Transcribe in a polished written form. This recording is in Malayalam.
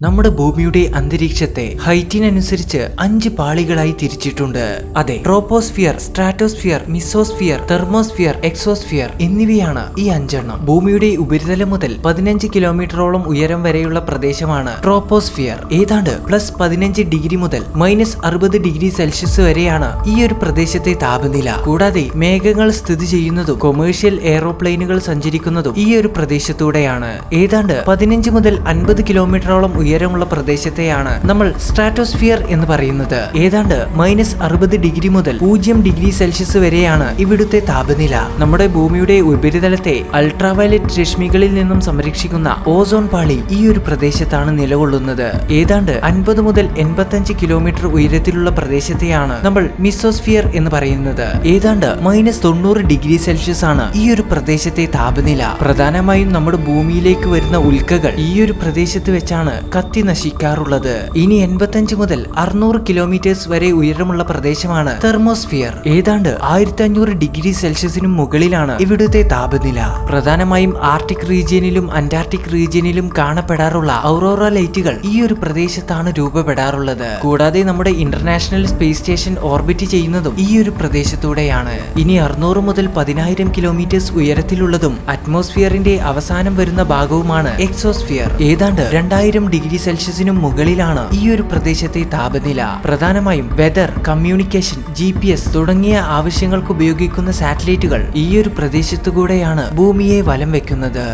നമ്മുടെ ഭൂമിയുടെ അന്തരീക്ഷത്തെ ഹൈറ്റിനനുസരിച്ച് 5 പാളികളായി തിരിച്ചിട്ടുണ്ട്. അതെ, troposphere, stratosphere, mesosphere, thermosphere, exosphere എന്നിവയാണ് ഈ 5 എണ്ണം. ഭൂമിയുടെ ഉപരിതലം മുതൽ 15 കിലോമീറ്ററോളം ഉയരം വരെയുള്ള പ്രദേശമാണ് ട്രോപ്പോസ്ഫിയർ. ഏതാണ്ട് +15 ഡിഗ്രി മുതൽ -60 ഡിഗ്രി സെൽഷ്യസ് വരെയാണ് ഈ ഒരു പ്രദേശത്തെ താപനില. കൂടാതെ മേഘങ്ങൾ സ്ഥിതി ചെയ്യുന്നതും കൊമേഴ്ഷ്യൽ എയ്റോപ്ലെയിനുകൾ സഞ്ചരിക്കുന്നതും ഈ ഒരു പ്രദേശത്തൂടെയാണ്. ഏതാണ്ട് 15 മുതൽ 50 കിലോമീറ്ററോളം ഉയരമുള്ള പ്രദേശത്തെയാണ് നമ്മൾ സ്ട്രാറ്റോസ്ഫിയർ എന്ന് പറയുന്നത്. ഏതാണ്ട് -60 ഡിഗ്രി മുതൽ 0 ഡിഗ്രി സെൽഷ്യസ് വരെയാണ് ഇവിടുത്തെ താപനില. നമ്മുടെ ഭൂമിയുടെ ഉപരിതലത്തെ അൾട്രാവയലറ്റ് രശ്മികളിൽ നിന്നും സംരക്ഷിക്കുന്ന ഓസോൺ പാളി ഈ ഒരു പ്രദേശത്താണ് നിലകൊള്ളുന്നത്. ഏതാണ്ട് 50 മുതൽ 85 കിലോമീറ്റർ ഉയരത്തിലുള്ള പ്രദേശത്തെയാണ് നമ്മൾ മിസോസ്ഫിയർ എന്ന് പറയുന്നത്. ഏതാണ്ട് -90 ഡിഗ്രി സെൽഷ്യസ് ആണ് ഈ ഒരു പ്രദേശത്തെ താപനില. പ്രധാനമായും നമ്മുടെ ഭൂമിയിലേക്ക് വരുന്ന ഉൽക്കകൾ ഈ ഒരു പ്രദേശത്ത് വെച്ചാണ് കത്തി നശിക്കാറുള്ളത്. ഇനി 85 മുതൽ 600 കിലോമീറ്റേഴ്സ് വരെ ഉയരമുള്ള പ്രദേശമാണ് തെർമോസ്ഫിയർ. ഏതാണ്ട് 1500 ഡിഗ്രി സെൽഷ്യസിനും മുകളിലാണ് ഇവിടുത്തെ താപനില. പ്രധാനമായും ആർട്ടിക് റീജിയനിലും അന്റാർട്ടിക് റീജിയനിലും കാണപ്പെടാറുള്ള ഔറോറ ലൈറ്റുകൾ ഈ ഒരു പ്രദേശത്താണ് രൂപപ്പെടാറുള്ളത്. കൂടാതെ നമ്മുടെ ഇന്റർനാഷണൽ സ്പേസ് സ്റ്റേഷൻ ഓർബിറ്റ് ചെയ്യുന്നതും ഈ ഒരു പ്രദേശത്തൂടെയാണ്. ഇനി 600 മുതൽ 10,000 കിലോമീറ്റേഴ്സ് ഉയരത്തിലുള്ളതും അറ്റ്മോസ്ഫിയറിന്റെ അവസാനം വരുന്ന ഭാഗവുമാണ് എക്സോസ്ഫിയർ. ഏതാണ്ട് 2000 ഡിഗ്രി സെൽഷ്യസിനും മുകളിലാണ് ഈ ഒരു പ്രദേശത്തെ താപനില. പ്രധാനമായും വെതർ, കമ്മ്യൂണിക്കേഷൻ, GPS തുടങ്ങിയ ആവശ്യങ്ങൾക്ക് ഉപയോഗിക്കുന്ന സാറ്റലൈറ്റുകൾ ഈ ഒരു പ്രദേശത്തുകൂടെയാണ് ഭൂമിയെ വലം വെക്കുന്നത്.